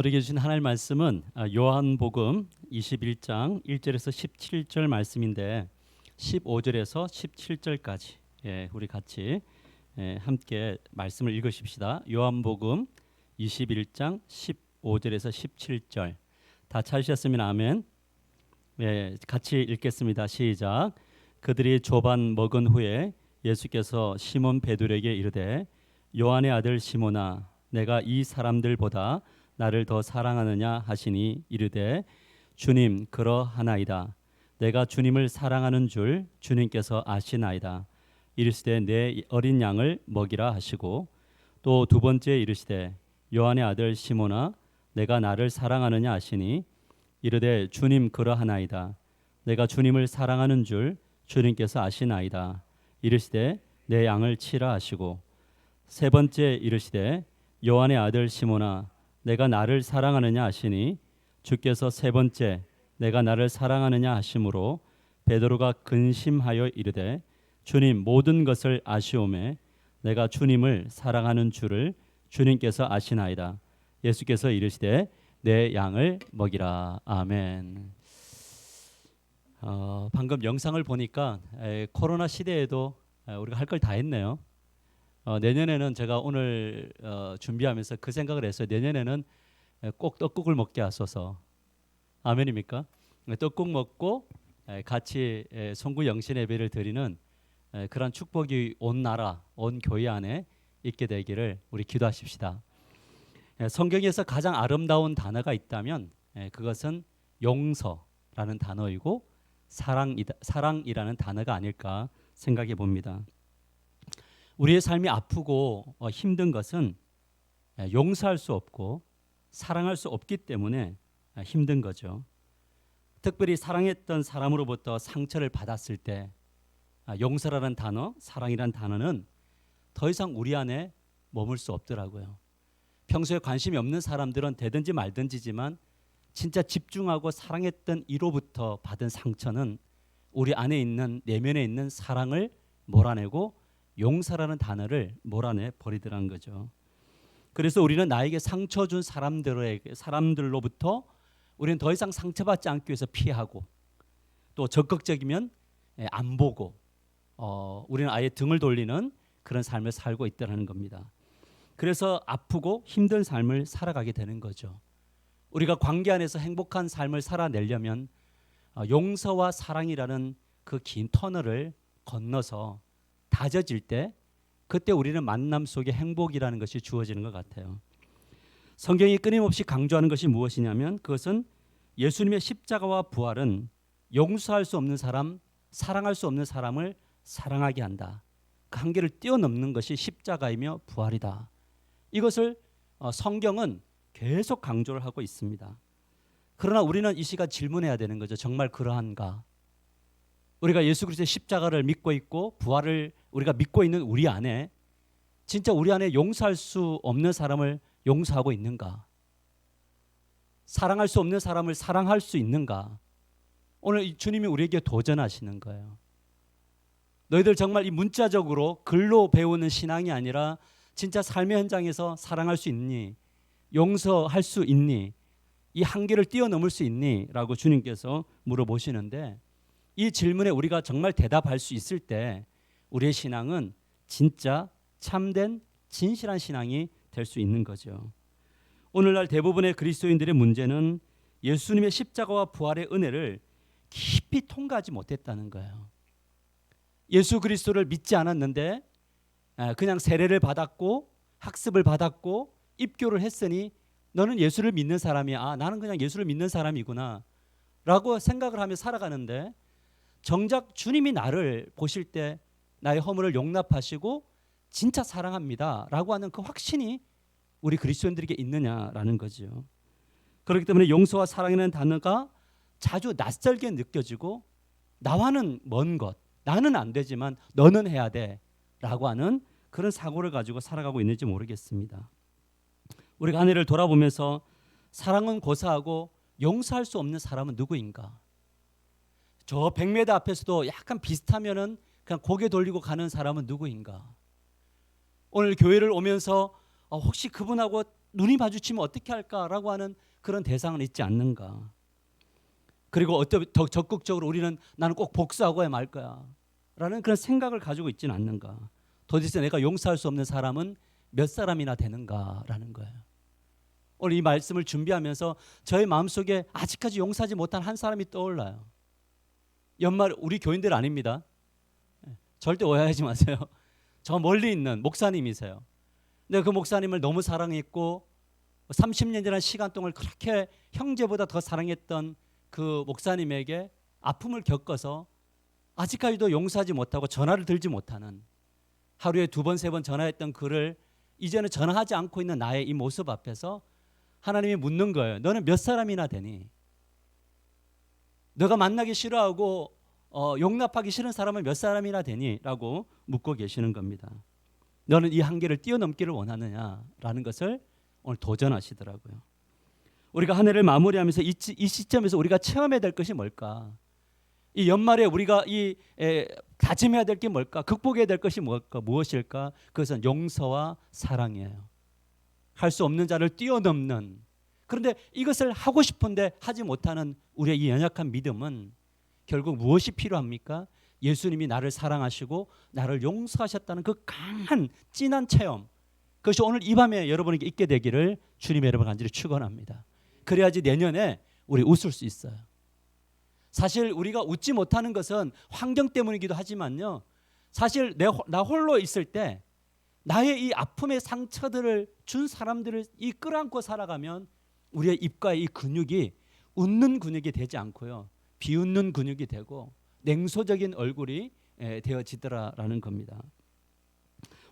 우리에게 주신 하나님의 말씀은 요한복음 21장 1절에서 17절 말씀인데 15절에서 17절까지 우리 같이 함께 말씀을 읽으십시다. 요한복음 21장 15절에서 17절 다 찾으셨으면 아멘. 같이 읽겠습니다. 시작. 그들이 조반 먹은 후에 예수께서 시몬 베드로에게 이르되 요한의 아들 시몬아 내가 이 사람들보다 나를 더 사랑하느냐 하시니 이르되 주님 그러하나이다. 내가 주님을 사랑하는 줄 주님께서 아시나이다. 이르시되 내 어린 양을 먹이라 하시고 또 두 번째 이르시되 요한의 아들 시몬아 내가 나를 사랑하느냐 하시니 이르되 주님 그러하나이다. 내가 주님을 사랑하는 줄 주님께서 아시나이다. 이르시되 내 양을 치라 하시고 세 번째 이르시되 요한의 아들 시몬아 내가 나를 사랑하느냐 하시니 주께서 세 번째 내가 나를 사랑하느냐 하심으로 베드로가 근심하여 이르되 주님 모든 것을 아시오매 내가 주님을 사랑하는 줄을 주님께서 아시나이다. 예수께서 이르시되 내 양을 먹이라. 아멘. 방금 영상을 보니까 코로나 시대에도 우리가 할 걸 다 했네요. 내년에는 제가 오늘 준비하면서 그 생각을 했어요. 내년에는 꼭 떡국을 먹게 하소서. 아멘입니까? 떡국 먹고 같이 송구 영신 예배를 드리는 그런 축복이 온 나라, 온 교회 안에 있게 되기를 우리 기도하십시다. 성경에서 가장 아름다운 단어가 있다면 그것은 용서라는 단어이고 사랑이라는 단어가 아닐까 생각해 봅니다. 우리의 삶이 아프고 힘든 것은 용서할 수 없고 사랑할 수 없기 때문에 힘든 거죠. 특별히 사랑했던 사람으로부터 상처를 받았을 때 용서라는 단어, 사랑이라는 단어는 더 이상 우리 안에 머물 수 없더라고요. 평소에 관심이 없는 사람들은 되든지 말든지지만 진짜 집중하고 사랑했던 이로부터 받은 상처는 우리 안에 있는 내면에 있는 사랑을 몰아내고 용서라는 단어를 몰아내 버리더라는 거죠. 그래서 우리는 나에게 상처 준 사람들로부터 우리는 더 이상 상처받지 않기 위해서 피하고 또 적극적이면 안 보고 우리는 아예 등을 돌리는 그런 삶을 살고 있다는 겁니다. 그래서 아프고 힘든 삶을 살아가게 되는 거죠. 우리가 관계 안에서 행복한 삶을 살아내려면 용서와 사랑이라는 그 긴 터널을 건너서 다져질 때 그때 우리는 만남 속에 행복이라는 것이 주어지는 것 같아요. 성경이 끊임없이 강조하는 것이 무엇이냐면 그것은 예수님의 십자가와 부활은 용서할 수 없는 사람, 사랑할 수 없는 사람을 사랑하게 한다. 그 한계를 뛰어넘는 것이 십자가이며 부활이다. 이것을 성경은 계속 강조를 하고 있습니다. 그러나 우리는 이 시간 질문해야 되는 거죠. 정말 그러한가? 우리가 예수 그리스도의 십자가를 믿고 있고 부활을 우리가 믿고 있는 우리 안에 진짜 우리 안에 용서할 수 없는 사람을 용서하고 있는가? 사랑할 수 없는 사람을 사랑할 수 있는가? 오늘 주님이 우리에게 도전하시는 거예요. 너희들 정말 이 문자적으로 글로 배우는 신앙이 아니라 진짜 삶의 현장에서 사랑할 수 있니? 용서할 수 있니? 이 한계를 뛰어넘을 수 있니? 라고 주님께서 물어보시는데 이 질문에 우리가 정말 대답할 수 있을 때 우리의 신앙은 진짜 참된 진실한 신앙이 될 수 있는 거죠. 오늘날 대부분의 그리스도인들의 문제는 예수님의 십자가와 부활의 은혜를 깊이 통과하지 못했다는 거예요. 예수 그리스도를 믿지 않았는데 그냥 세례를 받았고 학습을 받았고 입교를 했으니 너는 예수를 믿는 사람이야. 나는 그냥 예수를 믿는 사람이구나 라고 생각을 하며 살아가는데 정작 주님이 나를 보실 때 나의 허물을 용납하시고 진짜 사랑합니다 라고 하는 그 확신이 우리 그리스도인들에게 있느냐라는 거죠. 그렇기 때문에 용서와 사랑이라는 단어가 자주 낯설게 느껴지고 나와는 먼 것, 나는 안 되지만 너는 해야 돼 라고 하는 그런 사고를 가지고 살아가고 있는지 모르겠습니다. 우리가 한 해를 돌아보면서 사랑은 고사하고 용서할 수 없는 사람은 누구인가? 저 100m 앞에서도 약간 비슷하면은 그냥 고개 돌리고 가는 사람은 누구인가? 오늘 교회를 오면서 혹시 그분하고 눈이 마주치면 어떻게 할까라고 하는 그런 대상은 있지 않는가. 그리고 더 적극적으로 우리는 나는 꼭 복수하고야 말 거야 라는 그런 생각을 가지고 있지는 않는가. 도대체 내가 용서할 수 없는 사람은 몇 사람이나 되는가라는 거예요. 오늘 이 말씀을 준비하면서 저의 마음속에 아직까지 용서하지 못한 한 사람이 떠올라요. 연말 우리 교인들 아닙니다. 절대 오해하지 마세요. 저 멀리 있는 목사님이세요. 근데 그 목사님을 너무 사랑했고 30년이라는 시간 동안 그렇게 형제보다 더 사랑했던 그 목사님에게 아픔을 겪어서 아직까지도 용서하지 못하고 전화를 들지 못하는, 하루에 2번 3번 전화했던 그를 이제는 전화하지 않고 있는 나의 이 모습 앞에서 하나님이 묻는 거예요. 너는 몇 사람이나 되니? 너가 만나기 싫어하고 용납하기 싫은 사람은 몇 사람이나 되니? 라고 묻고 계시는 겁니다. 너는 이 한계를 뛰어넘기를 원하느냐라는 것을 오늘 도전하시더라고요. 우리가 한 해를 마무리하면서 이 시점에서 우리가 체험해야 될 것이 뭘까? 이 연말에 우리가 다짐해야 될 게 뭘까? 극복해야 될 것이 뭘까? 무엇일까? 그것은 용서와 사랑이에요. 할 수 없는 자를 뛰어넘는, 그런데 이것을 하고 싶은데 하지 못하는 우리의 이 연약한 믿음은 결국 무엇이 필요합니까? 예수님이 나를 사랑하시고 나를 용서하셨다는 그 강한 진한 체험, 그것이 오늘 이 밤에 여러분에게 있게 되기를 주님의 이름으로 간절히 축원합니다. 그래야지 내년에 우리 웃을 수 있어요. 사실 우리가 웃지 못하는 것은 환경 때문이기도 하지만요, 사실 나 홀로 있을 때 나의 이 아픔의 상처들을 준 사람들을 이 끌어안고 살아가면 우리의 입가의 이 근육이 웃는 근육이 되지 않고요, 비웃는 근육이 되고 냉소적인 얼굴이 되어지더라라는 겁니다.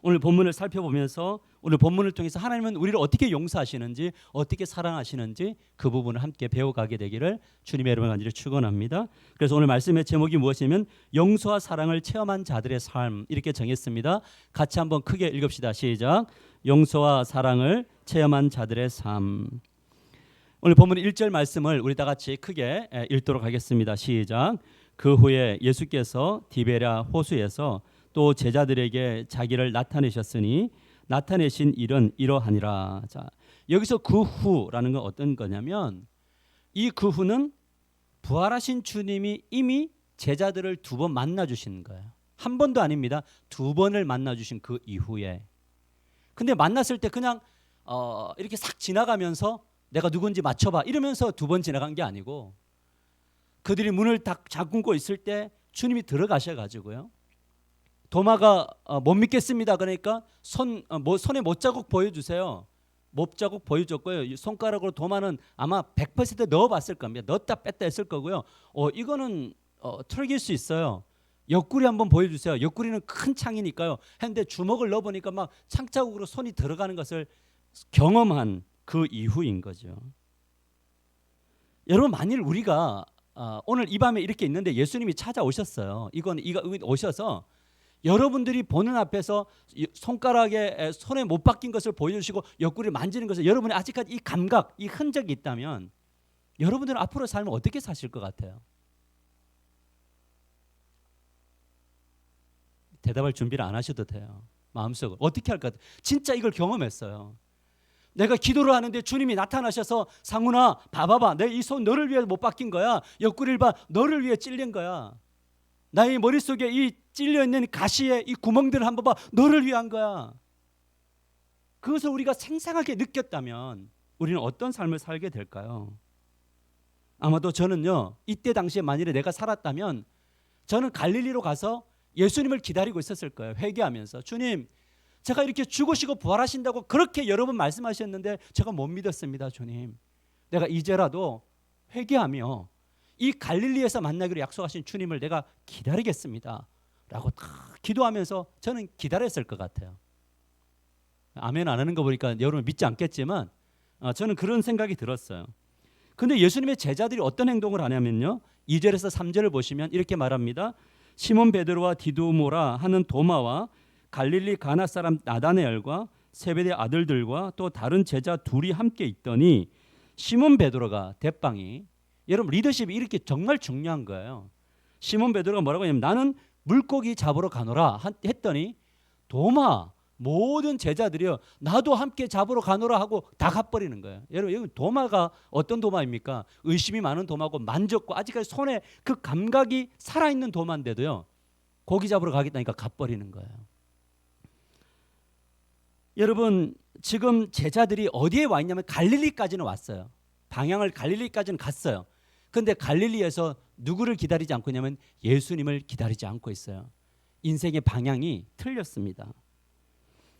오늘 본문을 살펴보면서 오늘 본문을 통해서 하나님은 우리를 어떻게 용서하시는지, 어떻게 사랑하시는지 그 부분을 함께 배워가게 되기를 주님의 이름으로 간절히 축원합니다. 그래서 오늘 말씀의 제목이 무엇이냐면 용서와 사랑을 체험한 자들의 삶, 이렇게 정했습니다. 같이 한번 크게 읽읍시다. 시작. 용서와 사랑을 체험한 자들의 삶. 오늘 본문 1절 말씀을 우리 다 같이 크게 읽도록 하겠습니다. 시작. 그 후에 예수께서 디베랴 호수에서 또 제자들에게 자기를 나타내셨으니 나타내신 일은 이러하니라. 자, 여기서 그 후라는 건 어떤 거냐면, 이 그 후는 부활하신 주님이 이미 제자들을 2번 만나 주신 거예요. 한 번도 아닙니다. 2번을 만나 주신 그 이후에. 근데 만났을 때 그냥 이렇게 싹 지나가면서 내가 누군지 맞춰봐 이러면서 2번 지나간 게 아니고, 그들이 문을 딱 잠그고 있을 때 주님이 들어가셔가지고요, 도마가 못 믿겠습니다. 그러니까 손에 못자국 보여주세요. 못자국 보여줬고요. 손가락으로 도마는 아마 100% 넣어봤을 겁니다. 넣었다 뺐다 했을 거고요. 이거는 털길 수 있어요. 옆구리 한번 보여주세요. 옆구리는 큰 창이니까요. 했는데 주먹을 넣어보니까 막 창자국으로 손이 들어가는 것을 경험한 그 이후인 거죠. 여러분, 만일 우리가 오늘 이 밤에 이렇게 있는데 예수님이 찾아오셨어요. 이건 오셔서 여러분들이 보는 앞에서 손가락에 손에 못 박힌 것을 보여주시고 옆구리를 만지는 것을, 여러분이 아직까지 이 감각, 이 흔적이 있다면 여러분들은 앞으로 삶을 어떻게 사실 것 같아요? 대답할 준비를 안 하셔도 돼요. 마음속으로 어떻게 할 것 같아요? 진짜 이걸 경험했어요. 내가 기도를 하는데 주님이 나타나셔서 상훈아 봐봐봐, 내 이 손 너를 위해 못 박힌 거야. 옆구리를 봐, 너를 위해 찔린 거야. 나의 머릿속에 이 찔려있는 가시에 이 구멍들을 한번 봐, 너를 위한 거야. 그것을 우리가 생생하게 느꼈다면 우리는 어떤 삶을 살게 될까요? 아마도 저는요, 이때 당시에 만일에 내가 살았다면 저는 갈릴리로 가서 예수님을 기다리고 있었을 거예요. 회개하면서, 주님, 제가 이렇게 죽으시고 부활하신다고 그렇게 여러 번 말씀하셨는데 제가 못 믿었습니다. 주님, 내가 이제라도 회개하며 이 갈릴리에서 만나기로 약속하신 주님을 내가 기다리겠습니다 라고 다 기도하면서 저는 기다렸을 것 같아요. 아멘 안 하는 거 보니까 여러분 믿지 않겠지만 저는 그런 생각이 들었어요. 근데 예수님의 제자들이 어떤 행동을 하냐면요, 2절에서 3절을 보시면 이렇게 말합니다. 시몬 베드로와 디두모라 하는 도마와 갈릴리 가나 사람 나다네엘과 세베대 아들들과 또 다른 제자 둘이 함께 있더니, 시몬 베드로가 대빵이, 여러분 리더십이 이렇게 정말 중요한 거예요. 시몬 베드로가 뭐라고 하냐면 나는 물고기 잡으러 가노라 했더니 도마, 모든 제자들이요, 나도 함께 잡으러 가노라 하고 다 가버리는 거예요. 여러분, 여기 도마가 어떤 도마입니까? 의심이 많은 도마고, 만졌고 아직까지 손에 그 감각이 살아있는 도마인데도요, 고기 잡으러 가겠다니까 가버리는 거예요. 여러분, 지금 제자들이 어디에 와 있냐면 갈릴리까지는 왔어요. 방향을 갈릴리까지는 갔어요. 그런데 갈릴리에서 누구를 기다리지 않고 있냐면 예수님을 기다리지 않고 있어요. 인생의 방향이 틀렸습니다.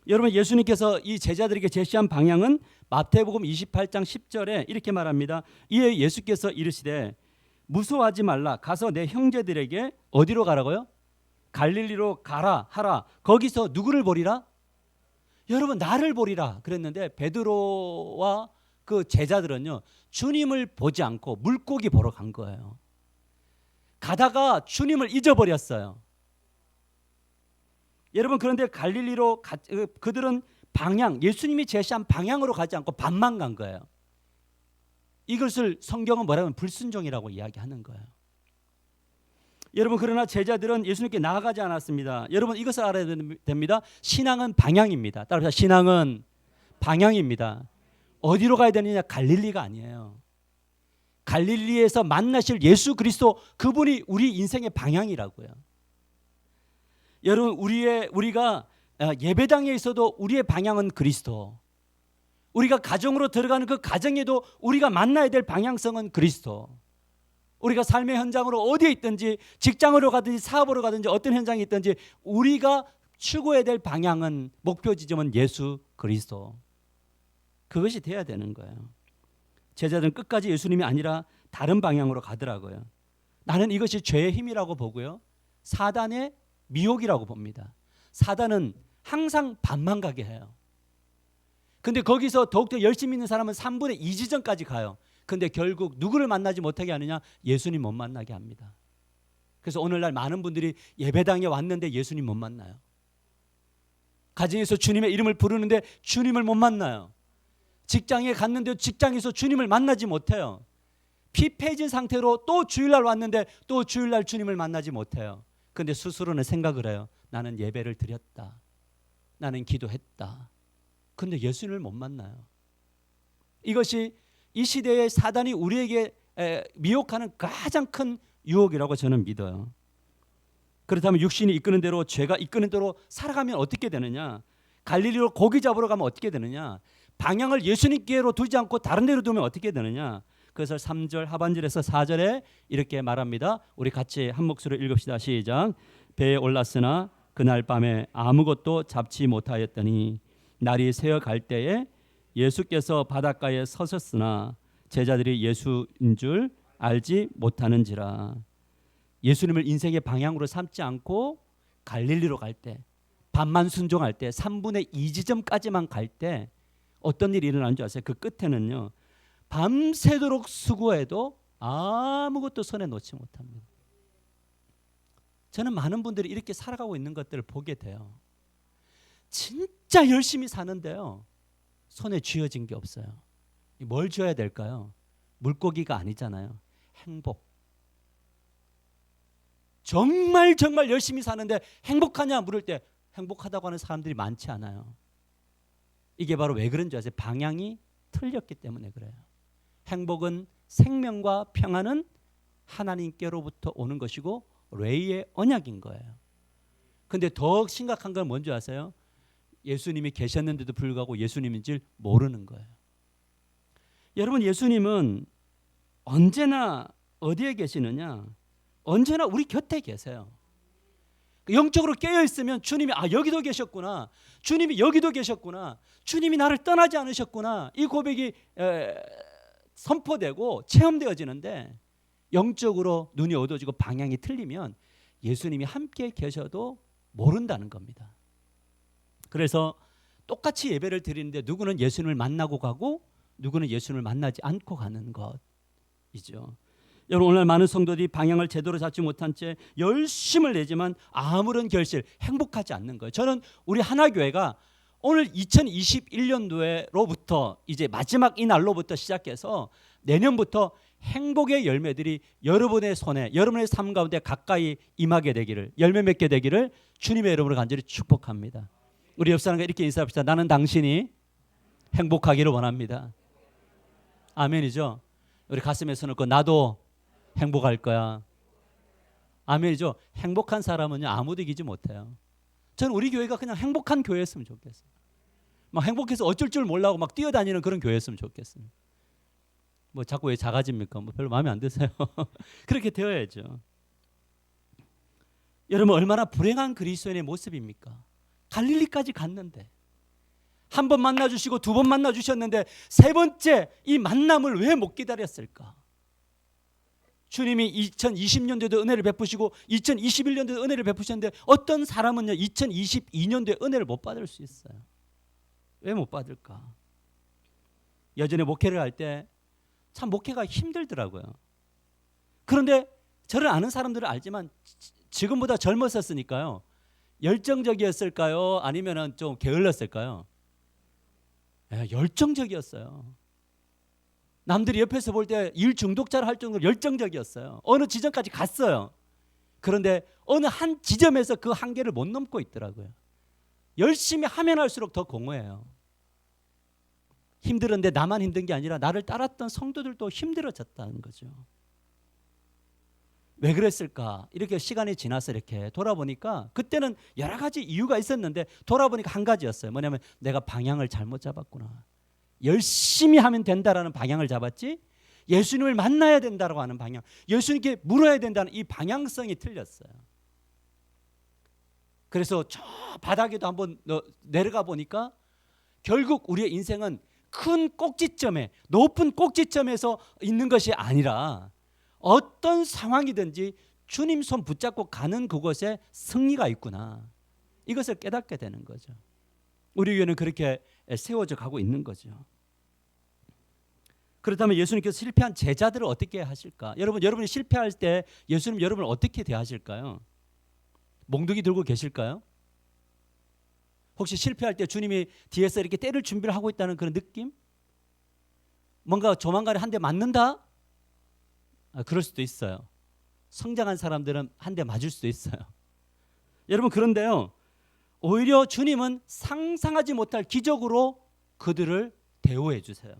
여러분, 예수님께서 이 제자들에게 제시한 방향은 마태복음 28장 10절에 이렇게 말합니다. 이에 예수께서 이르시되 무서워하지 말라. 가서 내 형제들에게 어디로 가라고요? 갈릴리로 가라 하라. 거기서 누구를 보리라? 여러분, 나를 보리라 그랬는데 베드로와 그 제자들은요, 주님을 보지 않고 물고기 보러 간 거예요. 가다가 주님을 잊어버렸어요. 여러분, 그런데 갈릴리로 그들은 방향, 예수님이 제시한 방향으로 가지 않고 반만 간 거예요. 이것을 성경은 뭐라고 하면 불순종이라고 이야기하는 거예요. 여러분, 그러나 제자들은 예수님께 나아가지 않았습니다. 여러분, 이것을 알아야 됩니다. 신앙은 방향입니다. 따라서 신앙은 방향입니다. 어디로 가야 되느냐? 갈릴리가 아니에요. 갈릴리에서 만나실 예수 그리스도, 그분이 우리 인생의 방향이라고요. 여러분, 우리가 예배당에 있어도 우리의 방향은 그리스도. 우리가 가정으로 들어가는 그 가정에도 우리가 만나야 될 방향성은 그리스도. 우리가 삶의 현장으로 어디에 있든지, 직장으로 가든지 사업으로 가든지 어떤 현장에 있든지 우리가 추구해야 될 방향은, 목표 지점은 예수 그리스도. 그것이 돼야 되는 거예요. 제자들은 끝까지 예수님이 아니라 다른 방향으로 가더라고요. 나는 이것이 죄의 힘이라고 보고요, 사단의 미혹이라고 봅니다. 사단은 항상 반만 가게 해요. 근데 거기서 더욱더 열심히 있는 사람은 3분의 2 지점까지 가요. 근데 결국 누구를 만나지 못하게 하느냐? 예수님 못 만나게 합니다. 그래서 오늘날 많은 분들이 예배당에 왔는데 예수님 못 만나요. 가정에서 주님의 이름을 부르는데 주님을 못 만나요. 직장에 갔는데 직장에서 주님을 만나지 못해요. 피폐해진 상태로 또 주일날 왔는데 또 주일날 주님을 만나지 못해요. 근데 스스로는 생각을 해요. 나는 예배를 드렸다. 나는 기도했다. 근데 예수님을 못 만나요. 이것이 이 시대에 사단이 우리에게 미혹하는 가장 큰 유혹이라고 저는 믿어요. 그렇다면 육신이 이끄는 대로, 죄가 이끄는 대로 살아가면 어떻게 되느냐? 갈릴리로 고기 잡으러 가면 어떻게 되느냐? 방향을 예수님께로 두지 않고 다른 데로 두면 어떻게 되느냐? 그래서 3절 하반절에서 4절에 이렇게 말합니다. 우리 같이 한 목소리로 읽읍시다. 시작. 배에 올랐으나 그날 밤에 아무것도 잡지 못하였더니 날이 새어 갈 때에 예수께서 바닷가에 서셨으나 제자들이 예수인 줄 알지 못하는지라. 예수님을 인생의 방향으로 삼지 않고 갈릴리로 갈 때, 반만 순종할 때, 3분의 2 지점까지만 갈 때 어떤 일이 일어나는 줄 아세요? 그 끝에는요, 밤새도록 수고해도 아무것도 손에 놓지 못합니다. 저는 많은 분들이 이렇게 살아가고 있는 것들을 보게 돼요. 진짜 열심히 사는데요, 손에 쥐어진 게 없어요. 뭘 쥐어야 될까요? 물고기가 아니잖아요. 행복. 정말 열심히 사는데 행복하냐 물을 때 행복하다고 하는 사람들이 많지 않아요. 이게 바로 왜 그런지 아세요? 방향이 틀렸기 때문에 그래요. 행복은, 생명과 평안은 하나님께로부터 오는 것이고 레이의 언약인 거예요. 근데 더 심각한 건 뭔지 아세요? 예수님이 계셨는데도 불구하고 예수님인 줄 모르는 거예요. 여러분, 예수님은 언제나 어디에 계시느냐? 언제나 우리 곁에 계세요. 영적으로 깨어있으면 주님이 여기도 계셨구나, 주님이 여기도 계셨구나, 주님이 나를 떠나지 않으셨구나, 이 고백이 선포되고 체험되어지는데, 영적으로 눈이 어두워지고 방향이 틀리면 예수님이 함께 계셔도 모른다는 겁니다. 그래서 똑같이 예배를 드리는데 누구는 예수님을 만나고 가고 누구는 예수님을 만나지 않고 가는 것이죠. 여러분, 오늘 많은 성도들이 방향을 제대로 잡지 못한 채 열심을 내지만 아무런 결실, 행복하지 않는 거예요. 저는 우리 하나교회가 오늘 2021년도로부터 이제 마지막 이 날로부터 시작해서 내년부터 행복의 열매들이 여러분의 손에, 여러분의 삶 가운데 가까이 임하게 되기를, 열매 맺게 되기를 주님의 이름으로 간절히 축복합니다. 우리 옆 사람과 이렇게 인사합시다. 나는 당신이 행복하기를 원합니다. 아멘이죠. 우리 가슴에 손을 얹고 나도 행복할 거야. 아멘이죠. 행복한 사람은요 아무도 이기지 못해요. 저는 우리 교회가 그냥 행복한 교회였으면 좋겠어요. 막 행복해서 어쩔 줄 몰라고 막 뛰어다니는 그런 교회였으면 좋겠습니다. 뭐 자꾸 왜 작아집니까? 뭐 별로 마음에 안 드세요. 그렇게 되어야죠. 여러분 얼마나 불행한 그리스도인의 모습입니까? 갈릴리까지 갔는데 한 번 만나주시고 두 번 만나주셨는데 세 번째 이 만남을 왜 못 기다렸을까? 주님이 2020년도에도 은혜를 베푸시고 2021년도에도 은혜를 베푸셨는데 어떤 사람은요 2022년도에 은혜를 못 받을 수 있어요. 왜 못 받을까? 예전에 목회를 할 때 참 목회가 힘들더라고요. 그런데 저를 아는 사람들은 알지만 지금보다 젊었었으니까요. 열정적이었을까요? 아니면은 좀 게을렀을까요? 열정적이었어요. 남들이 옆에서 볼 때 일 중독자를 할 정도로 열정적이었어요. 어느 지점까지 갔어요. 그런데 어느 한 지점에서 그 한계를 못 넘고 있더라고요. 열심히 하면 할수록 더 공허해요. 힘들었는데 나만 힘든 게 아니라 나를 따랐던 성도들도 힘들어졌다는 거죠. 왜 그랬을까? 이렇게 시간이 지나서 이렇게 돌아보니까 그때는 여러 가지 이유가 있었는데 돌아보니까 한 가지였어요. 뭐냐면 내가 방향을 잘못 잡았구나. 열심히 하면 된다라는 방향을 잡았지 예수님을 만나야 된다고 하는 방향, 예수님께 물어야 된다는 이 방향성이 틀렸어요. 그래서 저 바닥에도 한번 내려가 보니까 결국 우리의 인생은 큰 꼭지점에, 높은 꼭지점에서 있는 것이 아니라 어떤 상황이든지 주님 손 붙잡고 가는 그곳에 승리가 있구나. 이것을 깨닫게 되는 거죠. 우리 교회는 그렇게 세워져 가고 있는 거죠. 그렇다면 예수님께서 실패한 제자들을 어떻게 하실까? 여러분이 실패할 때 예수님 여러분을 어떻게 대하실까요? 몽둥이 들고 계실까요? 혹시 실패할 때 주님이 뒤에서 이렇게 때릴 준비를 하고 있다는 그런 느낌? 뭔가 조만간에 한 대 맞는다? 그럴 수도 있어요. 성장한 사람들은 한 대 맞을 수도 있어요. 여러분 그런데요. 오히려 주님은 상상하지 못할 기적으로 그들을 대우해 주세요.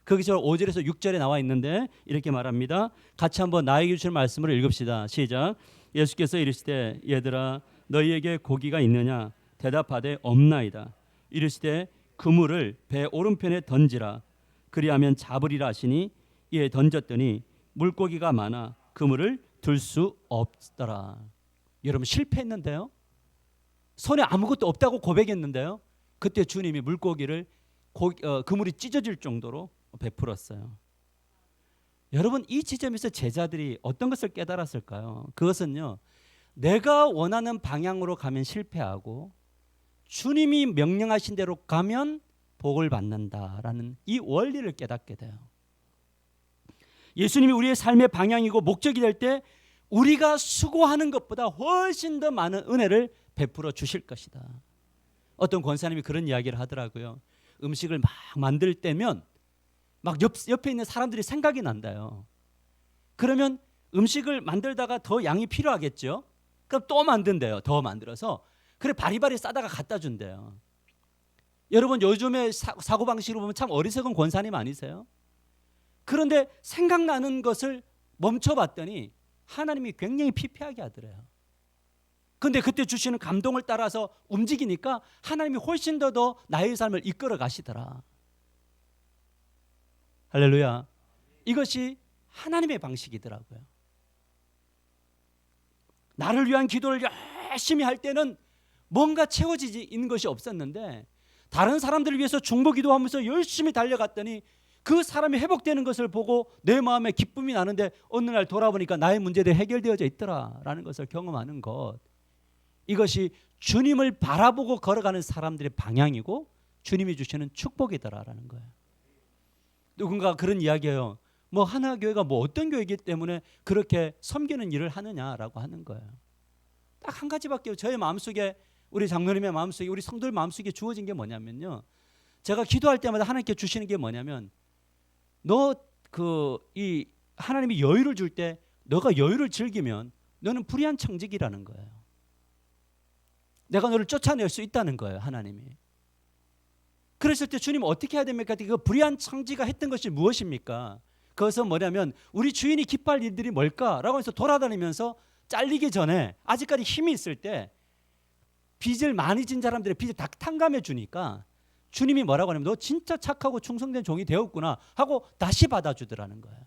거기서 5절에서 6절에 나와 있는데 이렇게 말합니다. 같이 한번 나에게 주신 말씀을 읽읍시다. 시작. 예수께서 이르시되 얘들아 너희에게 고기가 있느냐? 대답하되 없나이다. 이르시되 그물을 배 오른편에 던지라. 그리하면 잡으리라 하시니 이에 던졌더니 물고기가 많아 그물을 들 수 없더라. 여러분 실패했는데요. 손에 아무것도 없다고 고백했는데요. 그때 주님이 물고기를 그물이 찢어질 정도로 베풀었어요. 여러분 이 지점에서 제자들이 어떤 것을 깨달았을까요? 그것은요. 내가 원하는 방향으로 가면 실패하고 주님이 명령하신 대로 가면 복을 받는다라는 이 원리를 깨닫게 돼요. 예수님이 우리의 삶의 방향이고 목적이 될 때 우리가 수고하는 것보다 훨씬 더 많은 은혜를 베풀어 주실 것이다. 어떤 권사님이 그런 이야기를 하더라고요. 음식을 막 만들 때면 막 옆에 있는 사람들이 생각이 난다요. 그러면 음식을 만들다가 더 양이 필요하겠죠. 그럼 또 만든대요. 더 만들어서 그래 바리바리 싸다가 갖다 준대요. 여러분 요즘에 사고방식으로 보면 참 어리석은 권사님 아니세요? 그런데 생각나는 것을 멈춰봤더니 하나님이 굉장히 피폐하게 하더래요. 그런데 그때 주시는 감동을 따라서 움직이니까 하나님이 훨씬 더 나의 삶을 이끌어 가시더라. 할렐루야. 이것이 하나님의 방식이더라고요. 나를 위한 기도를 열심히 할 때는 뭔가 채워지지 있는 것이 없었는데 다른 사람들을 위해서 중보 기도하면서 열심히 달려갔더니 그 사람이 회복되는 것을 보고 내 마음에 기쁨이 나는데 어느 날 돌아보니까 나의 문제들이 해결되어져 있더라라는 것을 경험하는 것. 이것이 주님을 바라보고 걸어가는 사람들의 방향이고 주님이 주시는 축복이더라라는 거예요. 누군가 그런 이야기예요. 뭐 하나교회가 뭐 어떤 교회이기 때문에 그렇게 섬기는 일을 하느냐라고 하는 거예요. 딱 한 가지밖에 저의 마음속에 우리 장로님의 마음속에 우리 성도들 마음속에 주어진 게 뭐냐면요. 제가 기도할 때마다 하나님께 주시는 게 뭐냐면 너 이 하나님이 여유를 줄 때 너가 여유를 즐기면 너는 불의한 청직이라는 거예요. 내가 너를 쫓아낼 수 있다는 거예요, 하나님이. 그랬을 때 주님 어떻게 해야 됩니까? 그 불의한 창지가 했던 것이 무엇입니까? 그것은 뭐냐면 우리 주인이 기뻐할 일들이 뭘까라고 해서 돌아다니면서 잘리기 전에 아직까지 힘이 있을 때 빚을 많이 진 사람들의 빚을 다 탕감해 주니까 주님이 뭐라고 하냐면 너 진짜 착하고 충성된 종이 되었구나 하고 다시 받아주더라는 거예요.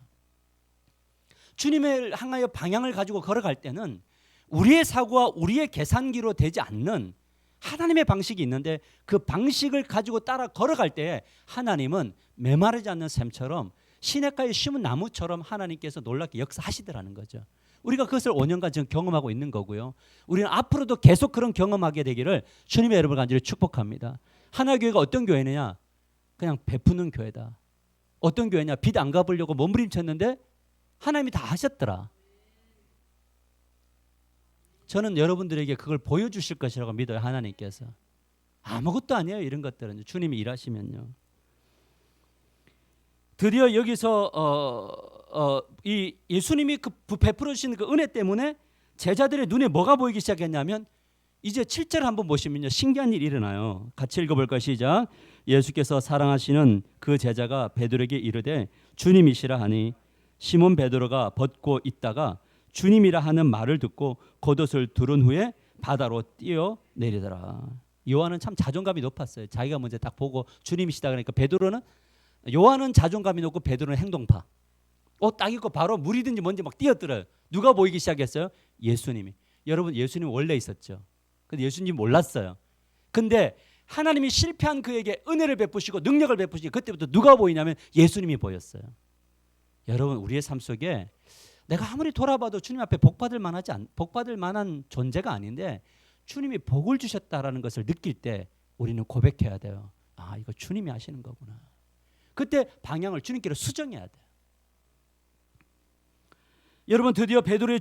주님을 향하여 방향을 가지고 걸어갈 때는 우리의 사고와 우리의 계산기로 되지 않는 하나님의 방식이 있는데 그 방식을 가지고 따라 걸어갈 때 하나님은 메마르지 않는 샘처럼 시냇가에 심은 나무처럼 하나님께서 놀랍게 역사하시더라는 거죠. 우리가 그것을 5년간 지금 경험하고 있는 거고요. 우리는 앞으로도 계속 그런 경험하게 되기를 주님의 여러분을 간절히 축복합니다. 하나교회가 어떤 교회느냐? 그냥 베푸는 교회다. 어떤 교회냐? 빚 안 갚으려고 몸부림쳤는데 하나님이 다 하셨더라. 저는 여러분들에게 그걸 보여주실 것이라고 믿어요. 하나님께서. 아무것도 아니에요. 이런 것들은 주님이 일하시면요. 드디어 여기서 이 예수님이 그 베풀어 주시는 그 은혜 때문에 제자들의 눈에 뭐가 보이기 시작했냐면 이제 7절 한번 보시면요. 신기한 일이 일어나요. 같이 읽어볼까요? 시작. 예수께서 사랑하시는 그 제자가 베드로에게 이르되 주님이시라 하니 시몬 베드로가 벗고 있다가 주님이라 하는 말을 듣고 겉옷을 두른 후에 바다로 뛰어내리더라. 요한은 참 자존감이 높았어요. 자기가 먼저 딱 보고 주님이시다 그러니까 베드로는 요한은 자존감이 높고 베드로는 행동파. 옷 딱 입고 바로 물이든지 뭔지 막 뛰어들어요. 누가 보이기 시작했어요? 예수님이. 여러분 예수님 원래 있었죠. 근데 예수님 몰랐어요. 근데 하나님이 실패한 그에게 은혜를 베푸시고 능력을 베푸시고 그때부터 누가 보이냐면 예수님이 보였어요. 여러분 우리의 삶 속에 내가 아무리 돌아봐도 주님 앞에 복받을 만한 존재가 아닌데 주님이 복을 주셨다라는 것을 느낄 때 우리는 고백해야 돼요. 아, 이거 주님이 하시는 거구나. 그때 방향을 주님께로 수정해야 돼요. 여러분 드디어 베드로를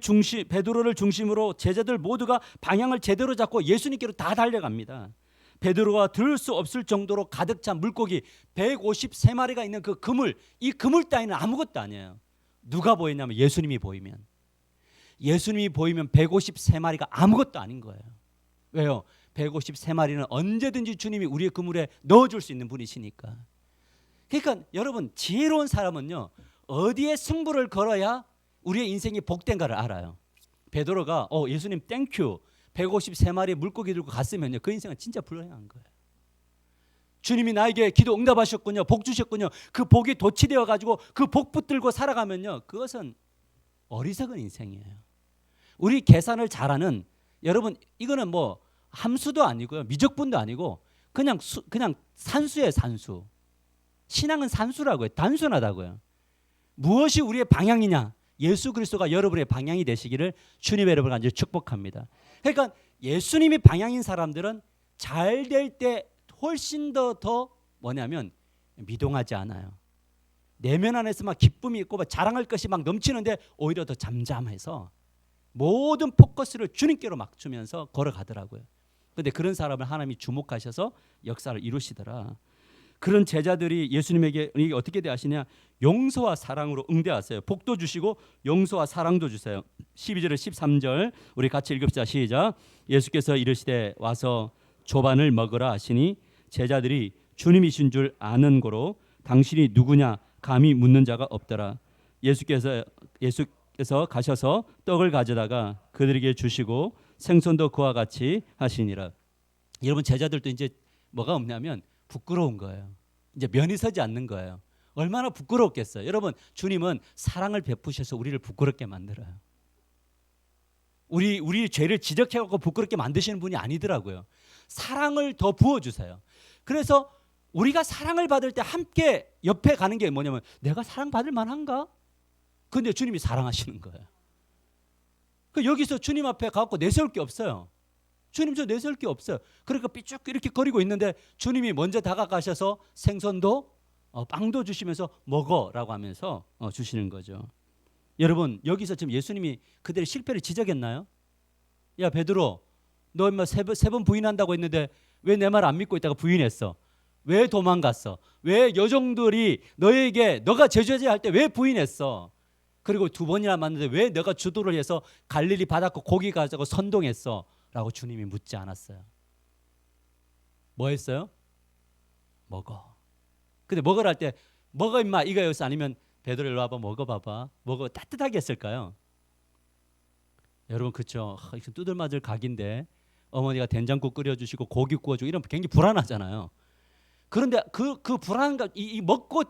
중심으로 제자들 모두가 방향을 제대로 잡고 예수님께로 다 달려갑니다. 베드로가 들을 수 없을 정도로 가득 찬 물고기 153마리가 있는 그 그물, 이 그물 따위는 아무것도 아니에요. 누가 보이냐면 예수님이 보이면 153마리가 아무것도 아닌 거예요. 왜요? 153마리는 언제든지 주님이 우리의 그물에 넣어줄 수 있는 분이시니까. 그러니까 여러분 지혜로운 사람은요 어디에 승부를 걸어야 우리의 인생이 복된가를 알아요. 베드로가 예수님 땡큐 153마리 물고기 들고 갔으면요 그 인생은 진짜 불행한 거예요. 주님이 나에게 기도 응답하셨군요. 복 주셨군요. 그 복이 도취되어 가지고 그 복 붙들고 살아가면요 그것은 어리석은 인생이에요. 우리 계산을 잘하는 여러분 이거는 뭐 함수도 아니고요 미적분도 아니고 그냥 산수예요. 산수. 신앙은 산수라고요. 단순하다고요. 무엇이 우리의 방향이냐? 예수 그리스도가 여러분의 방향이 되시기를 주님의 여러분을 간절히 축복합니다. 그러니까 예수님이 방향인 사람들은 잘 될 때 훨씬 더 뭐냐면 미동하지 않아요. 내면 안에서 막 기쁨이 있고 막 자랑할 것이 막 넘치는데 오히려 더 잠잠해서 모든 포커스를 주님께로 막 주면서 걸어가더라고요. 그런데 그런 사람을 하나님이 주목하셔서 역사를 이루시더라. 그런 제자들이 예수님에게 어떻게 대하시냐? 용서와 사랑으로 응대하세요. 복도 주시고 용서와 사랑도 주세요. 12절에 13절 우리 같이 읽읍시다. 시작. 예수께서 이르시되 와서 조반을 먹으라 하시니 제자들이 주님이신 줄 아는 고로 당신이 누구냐 감히 묻는 자가 없더라. 예수께서 가셔서 떡을 가져다가 그들에게 주시고 생선도 그와 같이 하시니라. 여러분 제자들도 이제 뭐가 없냐면 부끄러운 거예요. 이제 면이 서지 않는 거예요. 얼마나 부끄럽겠어요. 여러분 주님은 사랑을 베푸셔서 우리를 부끄럽게 만들어요. 우리 죄를 지적해갖고 부끄럽게 만드시는 분이 아니더라고요. 사랑을 더 부어주세요. 그래서 우리가 사랑을 받을 때 함께 옆에 가는 게 뭐냐면 내가 사랑받을 만한가? 근데 주님이 사랑하시는 거예요. 여기서 주님 앞에 가서 내세울 게 없어요. 주님 저 내세울 게 없어요. 그러니까 삐쭉 이렇게 거리고 있는데 주님이 먼저 다가가셔서 생선도 빵도 주시면서 먹어라고 하면서 주시는 거죠. 여러분 여기서 지금 예수님이 그들의 실패를 지적했나요? 야 베드로 너 인마 세 번 부인한다고 했는데 왜 내 말 안 믿고 있다가 부인했어? 왜 도망갔어? 왜 여종들이 너에게 너가 제자제 할 때 왜 부인했어? 그리고 2번이나 만났는데 왜 너가 주도를 해서 갈릴리 바닷가 고기 가자고 선동했어? 라고 주님이 묻지 않았어요. 뭐 했어요? 먹어. 근데 먹으라 할 때 먹어 임마 이거였어? 아니면 베드로 일로 와봐 먹어봐봐. 먹어 따뜻하게 했을까요? 여러분 그렇죠. 뚜들맞을 각인데 어머니가 된장국 끓여주시고 고기 구워주고 이러면 굉장히 불안하잖아요. 그런데 그 불안한 거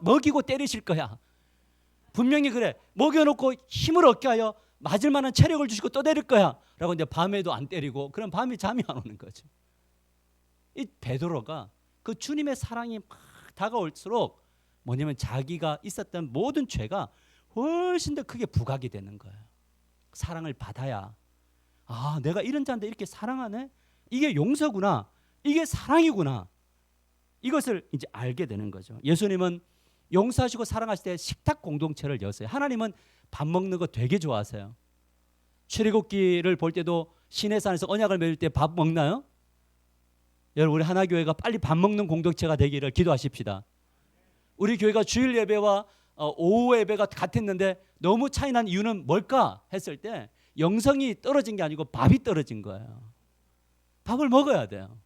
먹이고 때리실 거야. 분명히 그래. 먹여놓고 힘을 얻게 하여 맞을 만한 체력을 주시고 또 때릴 거야 라고 이제 밤에도 안 때리고 그럼 밤에 잠이 안 오는 거죠. 이 베드로가 그 주님의 사랑이 막 다가올수록 뭐냐면 자기가 있었던 모든 죄가 훨씬 더 크게 부각이 되는 거예요. 사랑을 받아야 내가 이런 자인데 이렇게 사랑하네? 이게 용서구나. 이게 사랑이구나. 이것을 이제 알게 되는 거죠. 예수님은 용서하시고 사랑하실 때 식탁 공동체를 여세요. 하나님은 밥 먹는 거 되게 좋아하세요. 출애굽기를 볼 때도 시내산에서 언약을 맺을 때 밥 먹나요? 여러분 우리 하나교회가 빨리 밥 먹는 공동체가 되기를 기도하십시다. 우리 교회가 주일 예배와 오후 예배가 같았는데 너무 차이 난 이유는 뭘까 했을 때 영성이 떨어진 게 아니고 밥이 떨어진 거예요. 밥을 먹어야 돼요.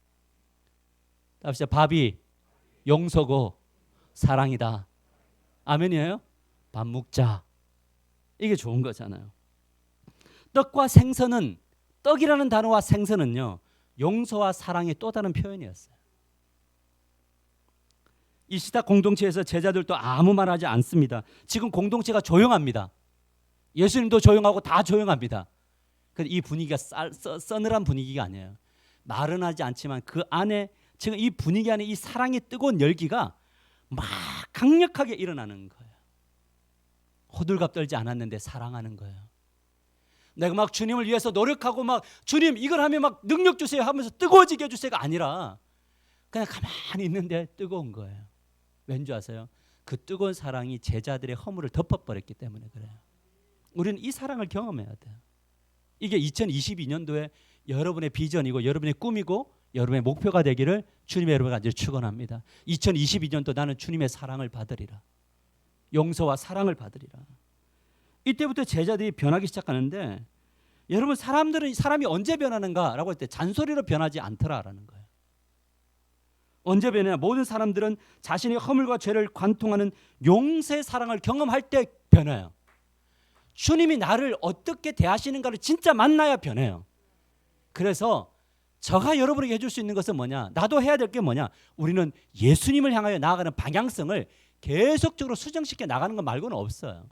합시다. 밥이 용서고 사랑이다. 아멘이에요? 밥 먹자. 이게 좋은 거잖아요. 떡과 생선은 떡이라는 단어와 생선은요. 용서와 사랑의 또 다른 표현이었어요. 이 식탁 공동체에서 제자들도 아무 말 하지 않습니다. 지금 공동체가 조용합니다. 예수님도 조용하고 다 조용합니다. 이 분위기가 서늘한 분위기가 아니에요. 말은 하지 않지만 그 안에 지금 이 분위기 안에 이 사랑의 뜨거운 열기가 막 강력하게 일어나는 거예요. 호들갑 떨지 않았는데 사랑하는 거예요. 내가 막 주님을 위해서 노력하고 막 주님 이걸 하면 막 능력 주세요 하면서 뜨거워지게 해주세요가 아니라 그냥 가만히 있는데 뜨거운 거예요. 왠지 아세요? 그 뜨거운 사랑이 제자들의 허물을 덮어버렸기 때문에 그래요. 우리는 이 사랑을 경험해야 돼요. 이게 2022년도에 여러분의 비전이고 여러분의 꿈이고 여러분의 목표가 되기를 주님의 여러분과 이제 축원합니다. 2022년도 나는 주님의 사랑을 받으리라. 용서와 사랑을 받으리라. 이때부터 제자들이 변하기 시작하는데 여러분 사람이 언제 변하는가라고 할 때 잔소리로 변하지 않더라라는 거예요. 언제 변해요? 모든 사람들은 자신의 허물과 죄를 관통하는 용서의 사랑을 경험할 때 변해요. 주님이 나를 어떻게 대하시는가를 진짜 만나야 변해요. 그래서 저가 여러분에게 해줄 수 있는 것은 뭐냐? 나도 해야 될 게 뭐냐? 우리는 예수님을 향하여 나아가는 방향성을 계속적으로 수정시켜 나가는 것 말고는 없어요.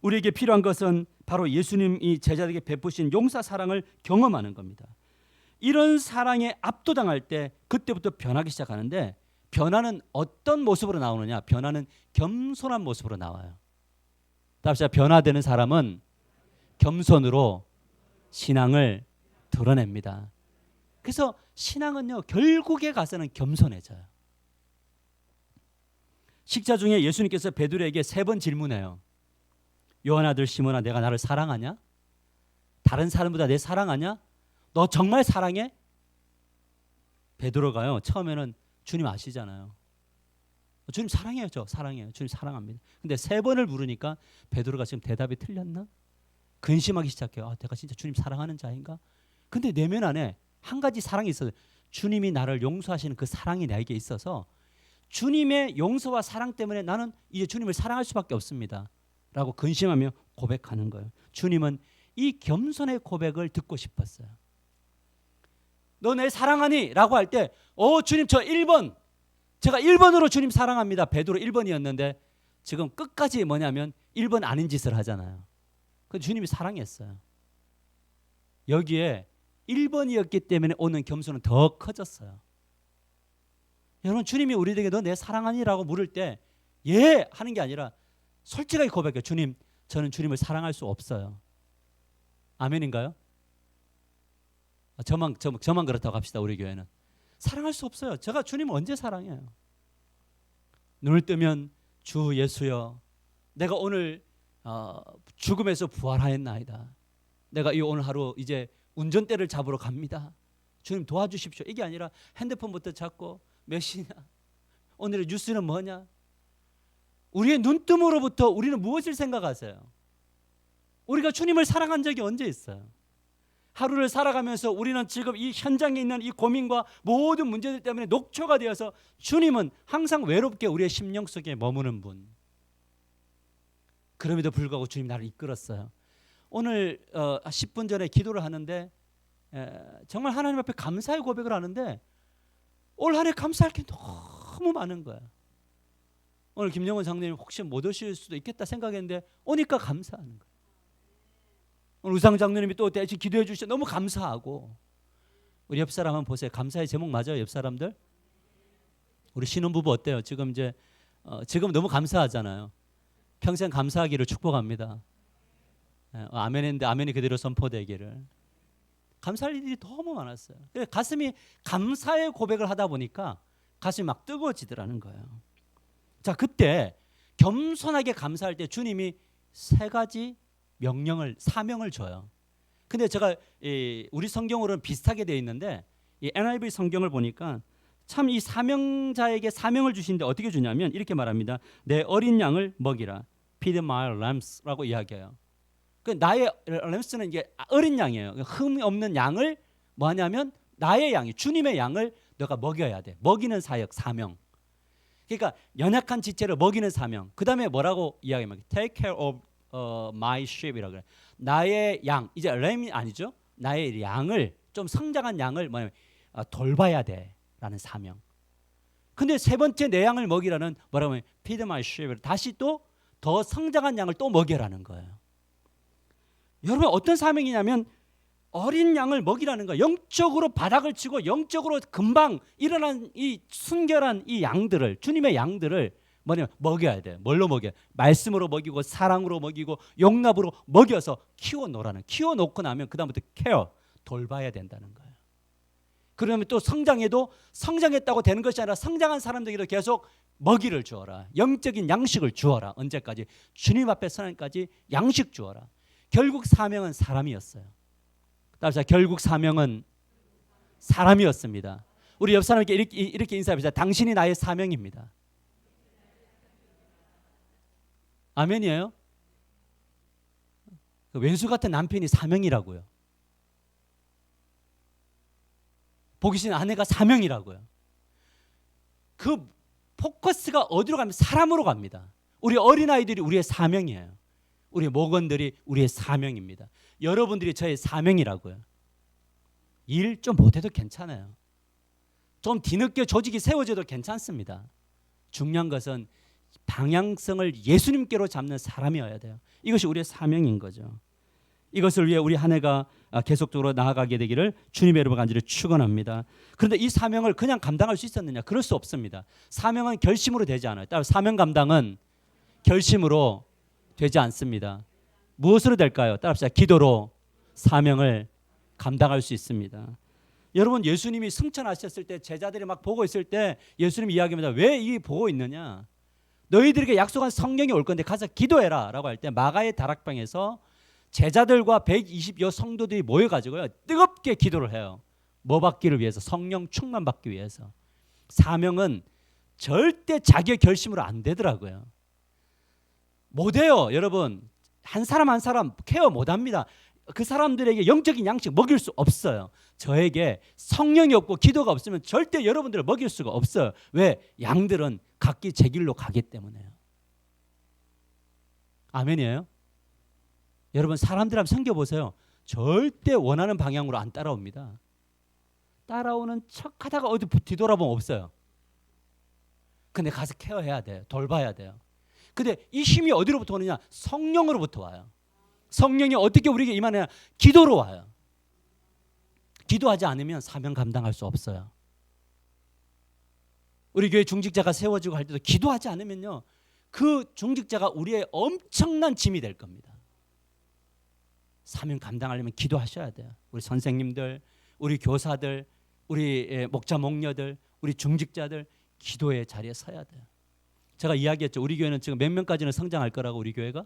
우리에게 필요한 것은 바로 예수님이 제자들에게 베푸신 용서 사랑을 경험하는 겁니다. 이런 사랑에 압도당할 때 그때부터 변하기 시작하는데 변화는 어떤 모습으로 나오느냐? 변화는 겸손한 모습으로 나와요. 답시다. 변화되는 사람은 겸손으로 신앙을 드러냅니다. 그래서 신앙은요 결국에 가서는 겸손해져요. 식사 중에 예수님께서 베드로에게 3번 질문해요. 요한 아들 시몬아 내가 나를 사랑하냐? 다른 사람보다 내 사랑하냐? 너 정말 사랑해? 베드로가요 처음에는 주님 아시잖아요. 주님 사랑해요. 저 사랑해요. 주님 사랑합니다. 근데 3번을 물으니까 베드로가 지금 대답이 틀렸나? 근심하기 시작해요. 내가 진짜 주님 사랑하는 자인가? 근데 내면 안에 한 가지 사랑이 있어요. 주님이 나를 용서하시는 그 사랑이 나에게 있어서 주님의 용서와 사랑 때문에 나는 이제 주님을 사랑할 수밖에 없습니다. 라고 근심하며 고백하는 거예요. 주님은 이 겸손의 고백을 듣고 싶었어요. 너 내 사랑하니? 라고 할 때 주님 저 1번 제가 1번으로 주님 사랑합니다. 베드로 1번이었는데 지금 끝까지 뭐냐면 1번 아닌 짓을 하잖아요. 그래서 주님이 사랑했어요. 여기에 1번이었기 때문에 오는 겸손은 더 커졌어요. 여러분 주님이 우리에게 너 내 사랑하니라고 물을 때 예 하는 게 아니라 솔직하게 고백해요. 주님 저는 주님을 사랑할 수 없어요. 아멘인가요? 저만 그렇다고 합시다. 우리 교회는 사랑할 수 없어요. 제가 주님을 언제 사랑해요? 눈을 뜨면 주 예수여 내가 오늘 죽음에서 부활하였나이다. 내가 이 오늘 하루 이제 운전대를 잡으러 갑니다. 주님 도와주십시오. 이게 아니라 핸드폰부터 잡고 몇 시냐? 오늘의 뉴스는 뭐냐? 우리의 눈뜸으로부터 우리는 무엇을 생각하세요? 우리가 주님을 사랑한 적이 언제 있어요? 하루를 살아가면서 우리는 지금 이 현장에 있는 이 고민과 모든 문제들 때문에 녹초가 되어서 주님은 항상 외롭게 우리의 심령 속에 머무는 분. 그럼에도 불구하고 주님 나를 이끌었어요. 오늘 10분 전에 기도를 하는데 정말 하나님 앞에 감사의 고백을 하는데 올 한 해 감사할 게 너무 많은 거야. 오늘 김영원 장로님 혹시 못 오실 수도 있겠다 생각했는데 오니까 감사하는 거야. 오늘 우상 장로님이 또 대신 기도해 주셔서 너무 감사하고. 우리 옆 사람 한번 보세요. 감사의 제목 맞아요, 옆 사람들? 우리 신혼부부 어때요? 지금 지금 너무 감사하잖아요. 평생 감사하기를 축복합니다. 아멘인데 아멘이 그대로 선포되기를. 감사할 일이 너무 많았어요. 가슴이 감사의 고백을 하다 보니까 가슴이 막 뜨거워지더라는 거예요. 자, 그때 겸손하게 감사할 때 주님이 세 가지 사명을 줘요. 근데 제가 우리 성경으로는 비슷하게 되어 있는데 이 NIV 성경을 보니까 참 이 사명자에게 사명을 주시는데 어떻게 주냐면 이렇게 말합니다. 내 어린 양을 먹이라. Feed my lambs라고 이야기해요. 그 나의 램스는 이게 어린 양이에요. 흠이 없는 양을 뭐 하냐면 나의 양이 주님의 양을 너가 먹여야 돼. 먹이는 사역, 사명. 그러니까 연약한 지체를 먹이는 사명. 그다음에 뭐라고 이야기합니까? Take care of my sheep이라고 그래. 나의 양, 이제 램이 아니죠. 나의 양을 좀 성장한 양을 뭐냐면 돌봐야 돼라는 사명. 근데 세 번째 내 양을 먹이라는 뭐라고 하면 feed my sheep. 다시 또 더 성장한 양을 또 먹여라는 거예요. 여러분 어떤 사명이냐면 어린 양을 먹이라는 거예요. 영적으로 바닥을 치고 영적으로 금방 일어난 이 순결한 이 양들을 주님의 양들을 뭐냐면 먹여야 돼요. 뭘로 먹여요? 말씀으로 먹이고 사랑으로 먹이고 용납으로 먹여서 키워놓으라는. 키워놓고 나면 그 다음부터 케어, 돌봐야 된다는 거예요. 그러면 또 성장해도 성장했다고 되는 것이 아니라 성장한 사람들에게도 계속 먹이를 주어라. 영적인 양식을 주어라. 언제까지? 주님 앞에 서는까지 양식 주어라. 결국 사명은 사람이었어요. 따라서 결국 사명은 사람이었습니다. 우리 옆 사람에게 이렇게 인사합시다. 당신이 나의 사명입니다. 아멘이에요? 왼수 같은 남편이 사명이라고요. 보기 싫은 아내가 사명이라고요. 그 포커스가 어디로 가면 사람으로 갑니다. 우리 어린아이들이 우리의 사명이에요. 우리 목원들이 우리의 사명입니다. 여러분들이 저의 사명이라고요. 일 좀 못해도 괜찮아요. 좀 뒤늦게 조직이 세워져도 괜찮습니다. 중요한 것은 방향성을 예수님께로 잡는 사람이어야 돼요. 이것이 우리의 사명인 거죠. 이것을 위해 우리 한 해가 계속적으로 나아가게 되기를 주님의 이름으로 간절히 축원합니다. 그런데 이 사명을 그냥 감당할 수 있었느냐? 그럴 수 없습니다. 사명은 결심으로 되지 않아요. 따라서 사명 감당은 결심으로 되지 않습니다. 무엇으로 될까요? 따라합시다. 기도로 사명을 감당할 수 있습니다. 여러분 예수님이 승천하셨을 때 제자들이 막 보고 있을 때 예수님이 이야기합니다. 왜 이 보고 있느냐? 너희들에게 약속한 성령이 올 건데 가서 기도해라 라고 할 때 마가의 다락방에서 제자들과 120여 성도들이 모여가지고요 뜨겁게 기도를 해요. 뭐 받기를 위해서? 성령 충만 받기 위해서. 사명은 절대 자기의 결심으로 안 되더라고요. 못해요. 여러분 한 사람 한 사람 케어 못합니다. 그 사람들에게 영적인 양식 먹일 수 없어요. 저에게 성령이 없고 기도가 없으면 절대 여러분들을 먹일 수가 없어요. 왜? 양들은 각기 제 길로 가기 때문에요. 아멘이에요? 여러분 사람들 한번 섬겨보세요. 절대 원하는 방향으로 안 따라옵니다. 따라오는 척하다가 어디 뒤돌아보면 없어요. 근데 가서 케어해야 돼요. 돌봐야 돼요. 근데 이 힘이 어디로부터 오느냐? 성령으로부터 와요. 성령이 어떻게 우리에게 임하느냐? 기도로 와요. 기도하지 않으면 사명 감당할 수 없어요. 우리 교회 중직자가 세워지고 할 때도 기도하지 않으면요 그 중직자가 우리의 엄청난 짐이 될 겁니다. 사명 감당하려면 기도하셔야 돼요. 우리 선생님들, 우리 교사들, 우리 목자 목녀들, 우리 중직자들 기도의 자리에 서야 돼요. 제가 이야기했죠. 우리 교회는 지금 몇 명까지는 성장할 거라고 우리 교회가?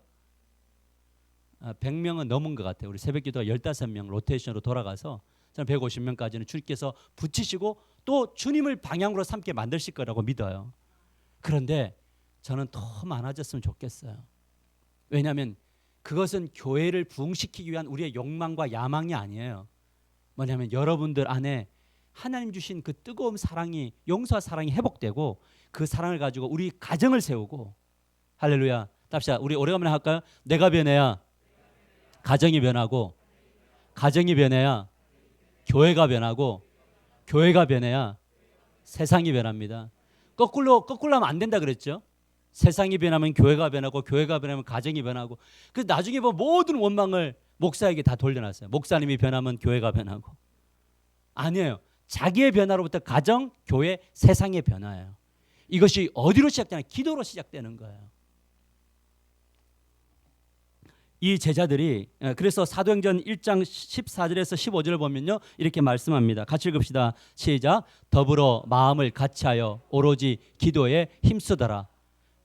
100명은 넘은 것 같아요. 우리 새벽기도가 15명 로테이션으로 돌아가서 저는 150명까지는 주님께서 붙이시고 또 주님을 방향으로 삼게 만드실 거라고 믿어요. 그런데 저는 더 많아졌으면 좋겠어요. 왜냐하면 그것은 교회를 부흥시키기 위한 우리의 욕망과 야망이 아니에요. 뭐냐면 여러분들 안에 하나님 주신 그 뜨거운 사랑이, 용서와 사랑이 회복되고 그 사랑을 가지고 우리 가정을 세우고, 할렐루야. 답시다. 우리 오래간만에 할까요? 내가 변해야 가정이 변하고, 가정이 변해야 교회가 변하고, 교회가 변해야 세상이 변합니다. 거꾸로 하면 안 된다 그랬죠. 세상이 변하면 교회가 변하고, 교회가 변하면 가정이 변하고. 그래서 나중에 보면 모든 원망을 목사에게 다 돌려놨어요. 목사님이 변하면 교회가 변하고. 아니에요. 자기의 변화로부터 가정, 교회, 세상의 변화예요. 이것이 어디로 시작되나? 기도로 시작되는 거예요. 이 제자들이, 그래서 사도행전 1장 14절에서 15절을 보면요, 이렇게 말씀합니다. 같이 읽읍시다. 시작. 더불어 마음을 같이하여 오로지 기도에 힘쓰더라.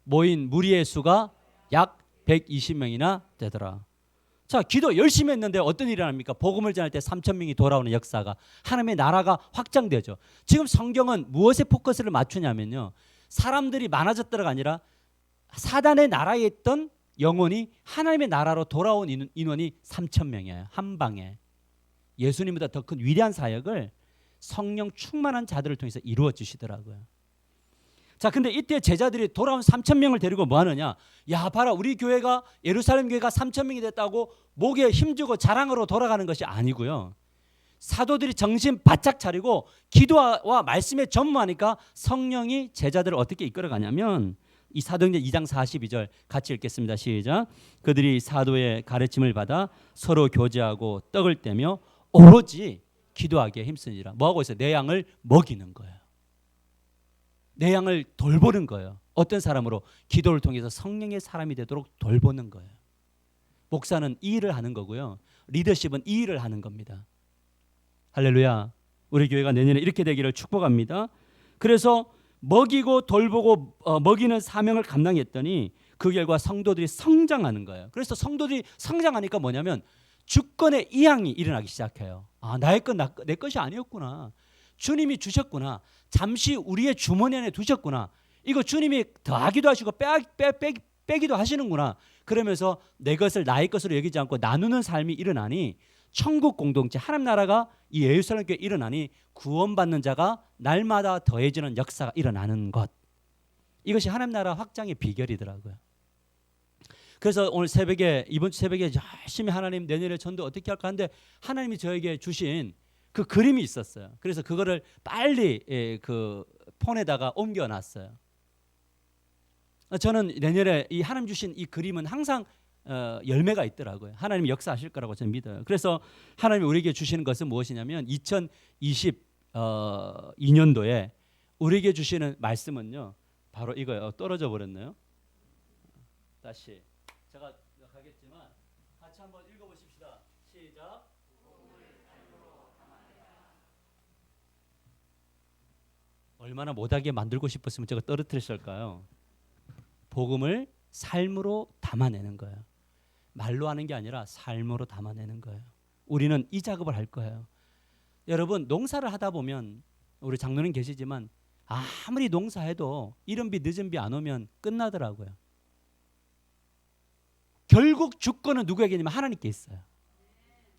모인 무리의 수가 약 120명이나 되더라. 자, 기도 열심히 했는데 어떤 일이 일어납니까? 복음을 전할 때 3,000명이 돌아오는 역사가, 하나님의 나라가 확장되죠. 지금 성경은 무엇에 포커스를 맞추냐면요, 사람들이 많아졌다가 아니라 사단의 나라에 있던 영혼이 하나님의 나라로 돌아온 인원이 3,000명이에요. 한 방에. 예수님보다 더 큰 위대한 사역을 성령 충만한 자들을 통해서 이루어 주시더라고요. 자, 근데 이때 제자들이 돌아온 3,000명을 데리고 뭐 하느냐? 야, 봐라, 우리 교회가, 예루살렘 교회가 3,000명이 됐다고 목에 힘주고 자랑으로 돌아가는 것이 아니고요. 사도들이 정신 바짝 차리고 기도와 말씀에 전무하니까 성령이 제자들을 어떻게 이끌어가냐면, 이 사도행전 2장 42절 같이 읽겠습니다. 시작. 그들이 사도의 가르침을 받아 서로 교제하고 떡을 떼며 오로지 기도하기에 힘쓰니라. 뭐하고 있어요? 내 양을 먹이는 거예요. 내 양을 돌보는 거예요. 어떤 사람으로? 기도를 통해서 성령의 사람이 되도록 돌보는 거예요. 목사는 이 일을 하는 거고요. 리더십은 이 일을 하는 겁니다. 할렐루야. 우리 교회가 내년에 이렇게 되기를 축복합니다. 그래서 먹이고 돌보고 먹이는 사명을 감당했더니 그 결과 성도들이 성장하는 거예요. 그래서 성도들이 성장하니까 뭐냐면 주권의 이양이 일어나기 시작해요. 아, 나의 것 내 것이 아니었구나. 주님이 주셨구나. 잠시 우리의 주머니 안에 두셨구나. 이거 주님이 더하기도 하시고 빼기도 하시는구나. 그러면서 내 것을 나의 것으로 여기지 않고 나누는 삶이 일어나니 천국 공동체, 하나님 나라가 이 예루살렘 교회에 일어나니 구원받는 자가 날마다 더해지는 역사가 일어나는 것. 이것이 하나님 나라 확장의 비결이더라고요. 그래서 오늘 새벽에, 이번 주 새벽에 열심히 하나님 내년에 전도 어떻게 할까 하는데 하나님이 저에게 주신 그 그림이 있었어요. 그래서 그거를 빨리 그 폰에다가 옮겨놨어요. 저는 내년에 이 하나님 주신 이 그림은 항상 열매가 있더라고요. 하나님이 역사하실 거라고 저는 믿어요. 그래서 하나님이 우리에게 주시는 것은 무엇이냐면 2022년도에 우리에게 주시는 말씀은요, 바로 이거예요. 떨어져 버렸네요. 다시 제가 가겠지만 같이 한번 읽어보십시다. 시작. 얼마나 못하게 만들고 싶었으면 제가 떨어뜨렸을까요? 복음을 삶으로 담아내는 거예요. 말로 하는 게 아니라 삶으로 담아내는 거예요. 우리는 이 작업을 할 거예요. 여러분, 농사를 하다 보면, 우리 장로님 계시지만 아무리 농사해도 이른 비 늦은 비 안 오면 끝나더라고요. 결국 주권은 누구에게 있냐면 하나님께 있어요.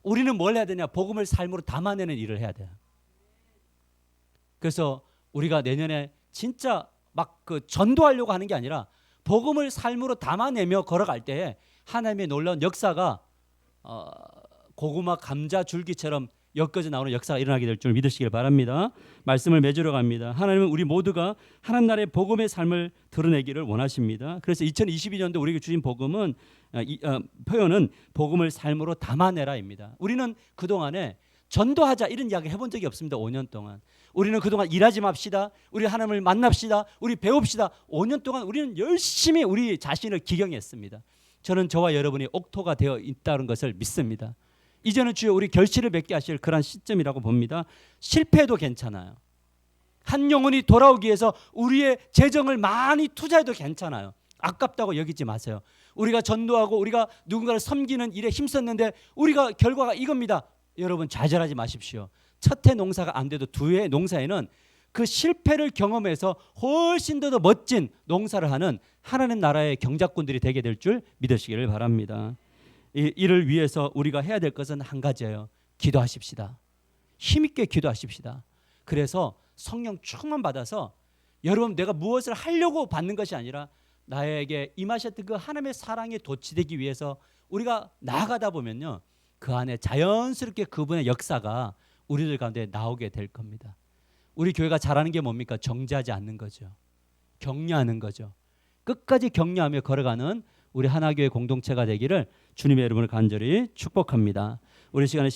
우리는 뭘 해야 되냐? 복음을 삶으로 담아내는 일을 해야 돼요. 그래서 우리가 내년에 진짜 막 그 전도하려고 하는 게 아니라 복음을 삶으로 담아내며 걸어갈 때에 하나님의 놀라운 역사가 고구마 감자 줄기처럼 엮어져 나오는 역사가 일어나게 될 줄 믿으시길 바랍니다. 말씀을 맺으러 갑니다. 하나님은 우리 모두가 하나님 나라의 복음의 삶을 드러내기를 원하십니다. 그래서 2022년도 우리에게 주신 복음은 표현은 복음을 삶으로 담아내라입니다. 우리는 그동안에 전도하자 이런 이야기 해본 적이 없습니다. 5년 동안. 우리는 그동안 일하지 맙시다. 우리 하나님을 만납시다. 우리 배웁시다. 5년 동안 우리는 열심히 우리 자신을 기경했습니다. 저는 저와 여러분이 옥토가 되어 있다는 것을 믿습니다. 이제는 주여 우리 결실을 맺게 하실 그런 시점이라고 봅니다. 실패해도 괜찮아요. 한 영혼이 돌아오기 위해서 우리의 재정을 많이 투자해도 괜찮아요. 아깝다고 여기지 마세요. 우리가 전도하고 우리가 누군가를 섬기는 일에 힘썼는데 우리가 결과가 이겁니다. 여러분 좌절하지 마십시오. 첫 해 농사가 안 돼도 두 해 농사에는 그 실패를 경험해서 훨씬 더 멋진 농사를 하는 하나님 나라의 경작꾼들이 되게 될 줄 믿으시기를 바랍니다. 이를 위해서 우리가 해야 될 것은 한 가지예요. 기도하십시다. 힘있게 기도하십시다. 그래서 성령 충만 받아서 여러분 내가 무엇을 하려고 받는 것이 아니라 나에게 임하셨던 그 하나님의 사랑에 도취되기 위해서 우리가 나아가다 보면요, 그 안에 자연스럽게 그분의 역사가 우리들 가운데 나오게 될 겁니다. 우리 교회가 잘하는 게 뭡니까? 정죄하지 않는 거죠. 격려하는 거죠. 끝까지 격려하며 걸어가는 우리 하나교회 공동체가 되기를 주님의 이름으로 간절히 축복합니다. 우리 시간에